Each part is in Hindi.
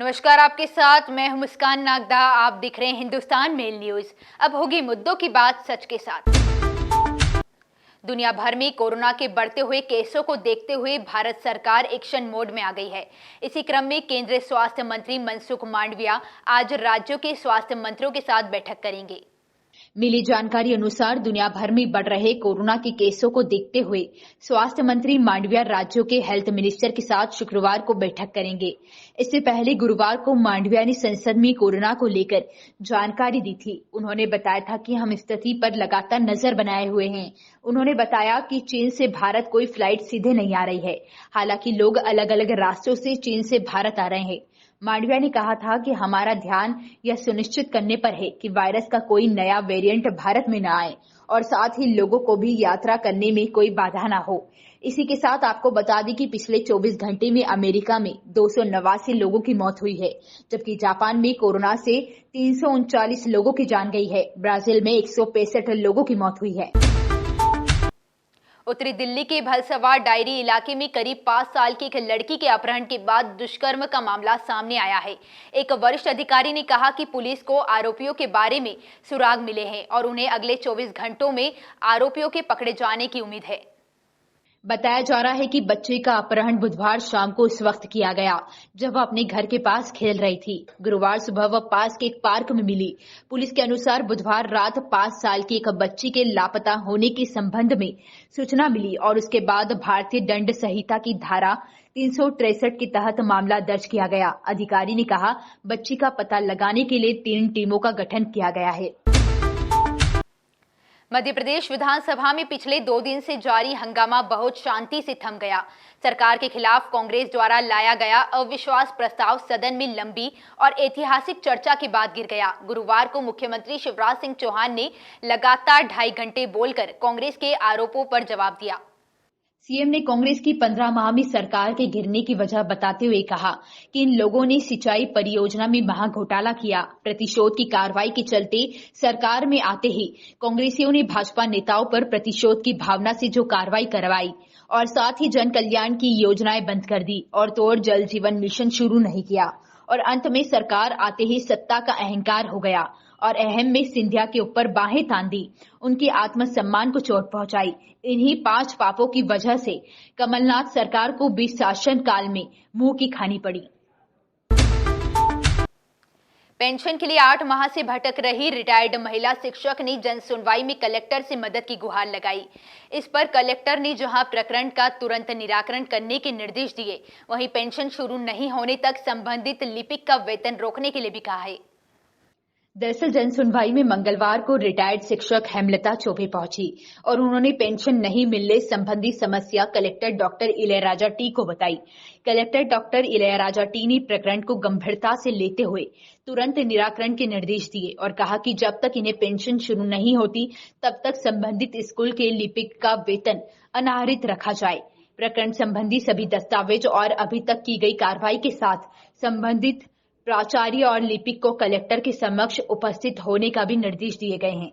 नमस्कार, आपके साथ मैं हूं मुस्कान नागदा। आप दिख रहे हैं हिंदुस्तान मेल न्यूज। अब होगी मुद्दों की बात सच के साथ। दुनिया भर में कोरोना के बढ़ते हुए केसों को देखते हुए भारत सरकार एक्शन मोड में आ गई है। इसी क्रम में केंद्रीय स्वास्थ्य मंत्री मनसुख मांडविया आज राज्यों के स्वास्थ्य मंत्रियों के साथ बैठक करेंगे। मिली जानकारी अनुसार दुनिया भर में बढ़ रहे कोरोना के केसों को देखते हुए स्वास्थ्य मंत्री मांडविया राज्यों के हेल्थ मिनिस्टर के साथ शुक्रवार को बैठक करेंगे। इससे पहले गुरुवार को मांडविया ने संसद में कोरोना को लेकर जानकारी दी थी। उन्होंने बताया था कि हम स्थिति पर लगातार नजर बनाए हुए हैं। उन्होंने बताया कि चीन से भारत कोई फ्लाइट सीधे नहीं आ रही है, हालांकि लोग अलग अलग रास्तों से चीन से भारत आ रहे हैं। मांडविया ने कहा था कि हमारा ध्यान यह सुनिश्चित करने पर है कि वायरस का कोई नया वेरिएंट भारत में न आए और साथ ही लोगों को भी यात्रा करने में कोई बाधा न हो। इसी के साथ आपको बता दें कि पिछले 24 घंटे में अमेरिका में 289 लोगों की मौत हुई है, जबकि जापान में कोरोना से 339 लोगों की जान गई है। ब्राजील में 165 लोगों की मौत हुई है। उत्तरी दिल्ली के भलसवार डायरी इलाके में करीब 5 साल की एक लड़की के अपहरण के बाद दुष्कर्म का मामला सामने आया है। एक वरिष्ठ अधिकारी ने कहा कि पुलिस को आरोपियों के बारे में सुराग मिले हैं और उन्हें अगले 24 घंटों में आरोपियों के पकड़े जाने की उम्मीद है। बताया जा रहा है कि बच्चे का अपहरण बुधवार शाम को उस वक्त किया गया जब वह अपने घर के पास खेल रही थी। गुरुवार सुबह वह पास के एक पार्क में मिली। पुलिस के अनुसार बुधवार रात 5 साल की एक बच्ची के लापता होने के संबंध में सूचना मिली और उसके बाद भारतीय दंड संहिता की धारा 363 के तहत मामला दर्ज किया गया। अधिकारी ने कहा, बच्ची का पता लगाने के लिए 3 टीमों का गठन किया गया है। मध्य प्रदेश विधानसभा में पिछले 2 दिन से जारी हंगामा बहुत शांति से थम गया। सरकार के खिलाफ कांग्रेस द्वारा लाया गया अविश्वास प्रस्ताव सदन में लंबी और ऐतिहासिक चर्चा के बाद गिर गया। गुरुवार को मुख्यमंत्री शिवराज सिंह चौहान ने लगातार 2.5 घंटे बोलकर कांग्रेस के आरोपों पर जवाब दिया। सीएम ने कांग्रेस की 15 माह में सरकार के गिरने की वजह बताते हुए कहा कि इन लोगों ने सिंचाई परियोजना में महा घोटाला किया। प्रतिशोध की कार्रवाई के चलते सरकार में आते ही कांग्रेसियों ने भाजपा नेताओं पर प्रतिशोध की भावना से जो कार्रवाई करवाई और साथ ही जन कल्याण की योजनाएं बंद कर दी और तोड़ जल जीवन मिशन शुरू नहीं किया और अंत में सरकार आते ही सत्ता का अहंकार हो गया और अहम में सिंधिया के ऊपर बाहें तान दी, उनके आत्मसम्मान को चोट पहुंचाई। इन्हीं 5 पापों की वजह से कमलनाथ सरकार को 20 शासन काल में मुंह की खानी पड़ी। पेंशन के लिए 8 माह से भटक रही रिटायर्ड महिला शिक्षक ने जन सुनवाई में कलेक्टर से मदद की गुहार लगाई। इस पर कलेक्टर ने जहां प्रकरण का तुरंत निराकरण करने के निर्देश दिए, वहीं पेंशन शुरू नहीं होने तक संबंधित लिपिक का वेतन रोकने के लिए भी कहा है। दरअसल जन सुनवाई में मंगलवार को रिटायर्ड शिक्षक हेमलता चौबे पहुंची और उन्होंने पेंशन नहीं मिलने संबंधी समस्या कलेक्टर डॉक्टर इलयराजा टी को बताई। कलेक्टर डॉक्टर इलयराजा टी ने प्रकरण को गंभीरता से लेते हुए तुरंत निराकरण के निर्देश दिए और कहा कि जब तक इन्हें पेंशन शुरू नहीं होती तब तक संबंधित स्कूल के लिपिक का वेतन अनाहरित रखा जाए। प्रकरण संबंधी सभी दस्तावेज और अभी तक की गई कार्रवाई के साथ संबंधित प्राचार्य और लिपिक को कलेक्टर के समक्ष उपस्थित होने का भी निर्देश दिए गए हैं।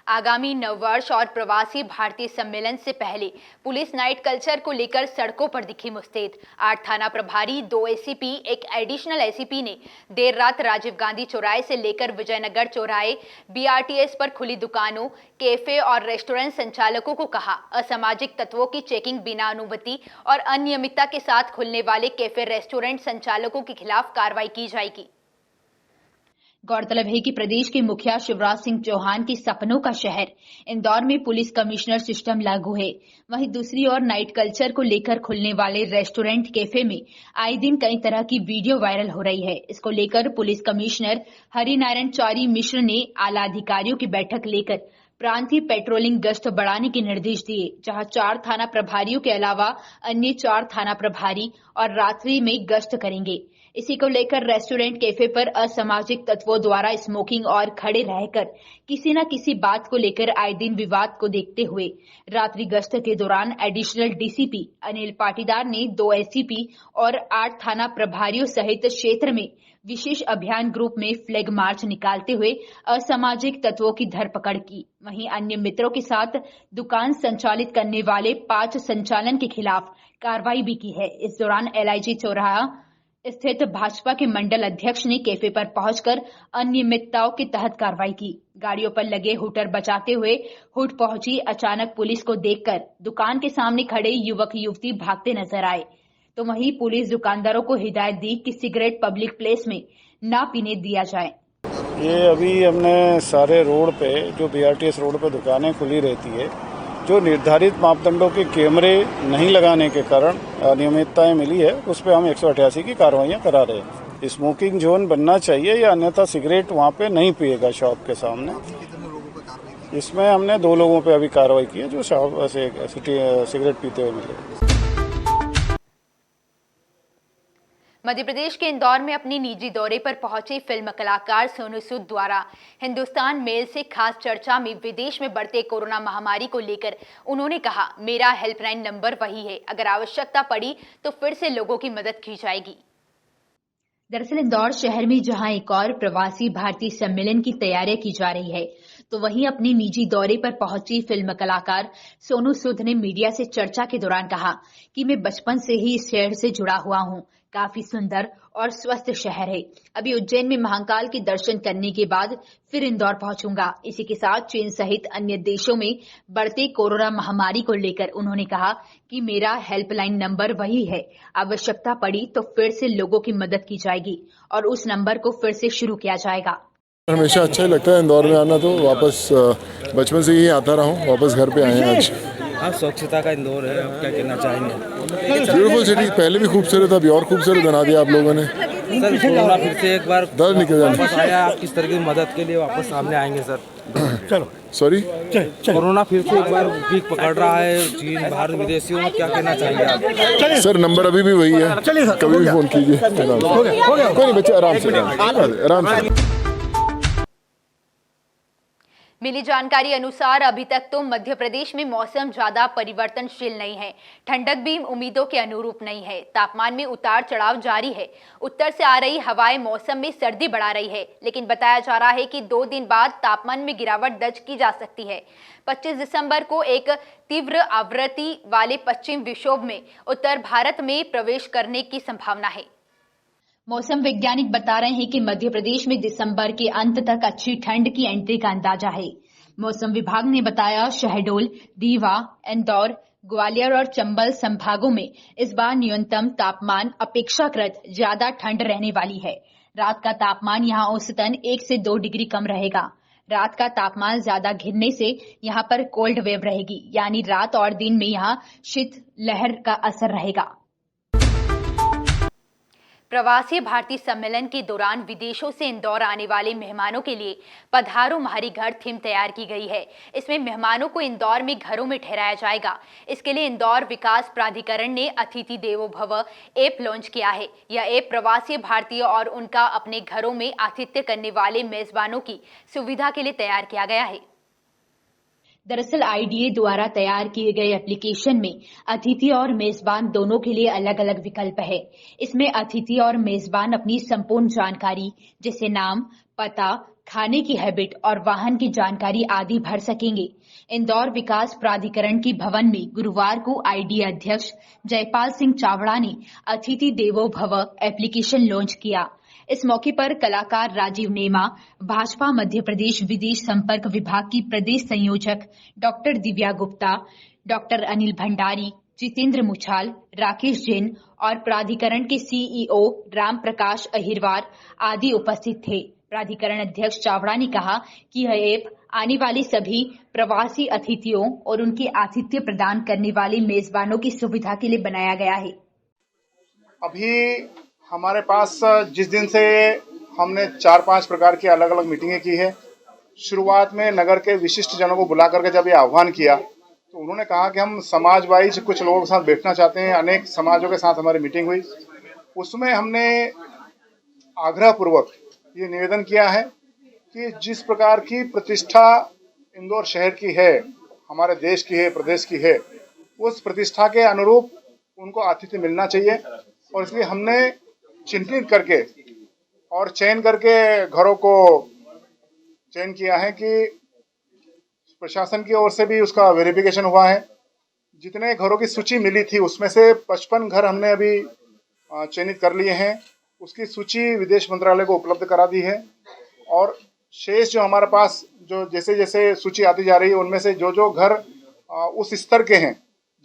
आगामी नववर्ष और प्रवासी भारतीय सम्मेलन से पहले पुलिस नाइट कल्चर को लेकर सड़कों पर दिखी मुस्तैद। 8 थाना प्रभारी, 2 एसीपी, एक एडिशनल एसीपी ने देर रात राजीव गांधी चौराहे से लेकर विजयनगर चौराहे बीआरटीएस पर खुली दुकानों, कैफे और रेस्टोरेंट संचालकों को कहा, असामाजिक तत्वों की चेकिंग बिना अनुमति और अनियमितता के साथ खुलने वाले कैफे रेस्टोरेंट संचालकों के खिलाफ कार्रवाई की जाएगी। गौरतलब है कि प्रदेश के मुखिया शिवराज सिंह चौहान के सपनों का शहर इंदौर में पुलिस कमिश्नर सिस्टम लागू है। वहीं दूसरी ओर नाइट कल्चर को लेकर खुलने वाले रेस्टोरेंट कैफे में आए दिन कई तरह की वीडियो वायरल हो रही है। इसको लेकर पुलिस कमिश्नर हरिनारायण चौरी मिश्र ने आला अधिकारियों की बैठक लेकर प्रांतीय पेट्रोलिंग गश्त बढ़ाने के निर्देश दिए, जहां 4 थाना प्रभारियों के अलावा अन्य 4 थाना प्रभारी और रात्रि में गश्त करेंगे। इसी को लेकर रेस्टोरेंट कैफे पर असामाजिक तत्वों द्वारा स्मोकिंग और खड़े रहकर किसी न किसी बात को लेकर आए दिन विवाद को देखते हुए रात्रि गश्त के दौरान एडिशनल डीसीपी अनिल पाटीदार ने 2 एसीपी और 8 थाना प्रभारियों सहित क्षेत्र में विशेष अभियान ग्रुप में फ्लैग मार्च निकालते हुए असामाजिक तत्वों की धरपकड़ की। वहीं अन्य मित्रों के साथ दुकान संचालित करने वाले 5 संचालन के खिलाफ कार्रवाई भी की है। इस दौरान एलआईजी चौराहा स्थित भाजपा के मंडल अध्यक्ष ने कैफे पर पहुंचकर अनियमितताओं के तहत कार्रवाई की। गाड़ियों पर लगे हुटर बजाते हुए हुट पहुंची। अचानक पुलिस को देखकर दुकान के सामने खड़े युवक युवती भागते नजर आए, तो वहीं पुलिस दुकानदारों को हिदायत दी कि सिगरेट पब्लिक प्लेस में ना पीने दिया जाए। ये अभी हमने सारे रोड पे जो BRTS रोड पे दुकानें खुली रहती है, जो निर्धारित मापदंडों के कैमरे नहीं लगाने के कारण अनियमितताएं मिली है, उस पर हम 188 की कार्रवाइयां करा रहे हैं। स्मोकिंग जोन बनना चाहिए या अन्यथा सिगरेट वहां पे नहीं पिएगा शॉप के सामने। इसमें हमने 2 लोगों पे अभी कार्रवाई की है जो शॉप से सिगरेट पीते हुए मिले। मध्य प्रदेश के इंदौर में अपनी निजी दौरे पर पहुंचे फिल्म कलाकार सोनू सूद द्वारा हिंदुस्तान मेल से खास चर्चा में विदेश में बढ़ते कोरोना महामारी को लेकर उन्होंने कहा, मेरा हेल्पलाइन नंबर वही है, अगर आवश्यकता पड़ी तो फिर से लोगों की मदद की जाएगी। दरअसल इंदौर शहर में जहां एक और प्रवासी भारतीय सम्मेलन की तैयारियां की जा रही है, तो वहीं अपने निजी दौरे पर पहुंची फिल्म कलाकार सोनू सूद ने मीडिया से चर्चा के दौरान कहा कि मैं बचपन से ही इस शहर से जुड़ा हुआ हूं। काफी सुंदर और स्वस्थ शहर है। अभी उज्जैन में महाकाल के दर्शन करने के बाद फिर इंदौर पहुंचूंगा। इसी के साथ चीन सहित अन्य देशों में बढ़ते कोरोना महामारी को लेकर उन्होंने कहा कि मेरा हेल्पलाइन नंबर वही है, आवश्यकता पड़ी तो फिर से लोगों की मदद की जाएगी और उस नंबर को फिर से शुरू किया जाएगा। हमेशा अच्छा ही लगता है इंदौर में आना, तो वापस बचपन से ही आता रहा हूँ, वापस घर पे आए हैं आज। हाँ, स्वच्छता का इंदौर है, आप क्या कहना चाहेंगे? ब्यूटीफुल सिटी, पहले भी खूबसूरत था, अभी और खूबसूरत बना दिया आप लोगों ने। सर, कोरोना फिर से एक बार दर्द निकल जाने वापस आया, आप किस तरह की मदद के लिए वापस सामने आएंगे सर? चलो सॉरी, कोरोना फिर से एक बार पीक पकड़ रहा है चीन, भारत, विदेशियों में, क्या कहना चाहेंगे आप? सर नंबर अभी भी वही है, कभी भी फोन कीजिए। कोई नहीं बच्चे, आराम से। मिली जानकारी अनुसार अभी तक तो मध्य प्रदेश में मौसम ज्यादा परिवर्तनशील नहीं है। ठंडक भी उम्मीदों के अनुरूप नहीं है। तापमान में उतार चढ़ाव जारी है। उत्तर से आ रही हवाएं मौसम में सर्दी बढ़ा रही है, लेकिन बताया जा रहा है कि 2 दिन बाद तापमान में गिरावट दर्ज की जा सकती है। 25 दिसंबर को एक तीव्र आवृत्ति वाले पश्चिम विक्षोभ में उत्तर भारत में प्रवेश करने की संभावना है। मौसम वैज्ञानिक बता रहे हैं कि मध्य प्रदेश में दिसंबर के अंत तक अच्छी ठंड की एंट्री का अंदाजा है। मौसम विभाग ने बताया शहडोल, रीवा, इंदौर, ग्वालियर और चंबल संभागों में इस बार न्यूनतम तापमान अपेक्षाकृत ज्यादा ठंड रहने वाली है। रात का तापमान यहां औसतन 1 से 2 डिग्री कम रहेगा। रात का तापमान ज्यादा गिरने से यहां पर कोल्ड वेव रहेगी, यानी रात और दिन में यहां शीत लहर का असर रहेगा। प्रवासी भारतीय सम्मेलन के दौरान विदेशों से इंदौर आने वाले मेहमानों के लिए पधारो म्हारी घर थीम तैयार की गई है। इसमें मेहमानों को इंदौर में घरों में ठहराया जाएगा। इसके लिए इंदौर विकास प्राधिकरण ने अतिथि देवो भव ऐप लॉन्च किया है। यह ऐप प्रवासी भारतीय और उनका अपने घरों में आतिथ्य करने वाले मेजबानों की सुविधा के लिए तैयार किया गया है। दरअसल IDA द्वारा तैयार किए गए एप्लीकेशन में अतिथि और मेजबान दोनों के लिए अलग अलग विकल्प है। इसमें अतिथि और मेजबान अपनी संपूर्ण जानकारी जैसे नाम, पता, खाने की हैबिट और वाहन की जानकारी आदि भर सकेंगे। इंदौर विकास प्राधिकरण की भवन में गुरुवार को IDA अध्यक्ष जयपाल सिंह चावड़ा ने अतिथि देवो भव एप्लीकेशन लॉन्च किया। इस मौके पर कलाकार राजीव नेमा, भाजपा मध्य प्रदेश विदेश संपर्क विभाग की प्रदेश संयोजक डॉक्टर दिव्या गुप्ता, डॉक्टर अनिल भंडारी, जितेंद्र मुछाल, राकेश जैन और प्राधिकरण के CEO राम प्रकाश अहिरवार आदि उपस्थित थे। प्राधिकरण अध्यक्ष चावड़ा ने कहा कि यह ऐप आने वाले सभी प्रवासी अतिथियों और उनके आतिथ्य प्रदान करने वाले मेजबानों की सुविधा के लिए बनाया गया है। अभी हमारे पास जिस दिन से हमने 4-5 प्रकार की अलग अलग मीटिंगें की है। शुरुआत में नगर के विशिष्ट जनों को बुला करके जब ये आह्वान किया तो उन्होंने कहा कि हम समाज वाइज कुछ लोगों के साथ बैठना चाहते हैं। अनेक समाजों के साथ हमारी मीटिंग हुई, उसमें हमने आग्रहपूर्वक ये निवेदन किया है कि जिस प्रकार की प्रतिष्ठा इंदौर शहर की है, हमारे देश की है, प्रदेश की है, उस प्रतिष्ठा के अनुरूप उनको आतिथ्य मिलना चाहिए। और इसलिए हमने चिन्हित करके और चयन करके घरों को चयन किया है कि प्रशासन की ओर से भी उसका वेरिफिकेशन हुआ है। जितने घरों की सूची मिली थी उसमें से 55 घर हमने अभी चयनित कर लिए हैं उसकी सूची विदेश मंत्रालय को उपलब्ध करा दी है। और शेष जो हमारे पास जो जैसे जैसे सूची आती जा रही है उनमें से जो जो घर उस स्तर के हैं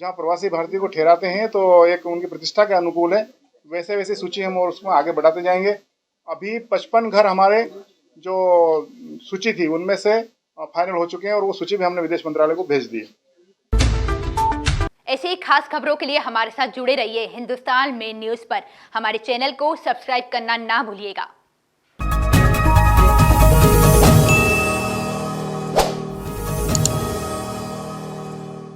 जहां प्रवासी भारतीय को ठहराते हैं तो एक उनकी प्रतिष्ठा के अनुकूल है, वैसे वैसे सूची हम और उसमें आगे बढ़ाते जाएंगे। अभी 55 घर हमारे जो सूची थी उनमें से फाइनल हो चुके हैं और वो सूची भी हमने विदेश मंत्रालय को भेज दी है। ऐसे ही खास खबरों के लिए हमारे साथ जुड़े रहिए। हिंदुस्तान मेन न्यूज़ पर हमारे चैनल को सब्सक्राइब करना ना भूलिएगा।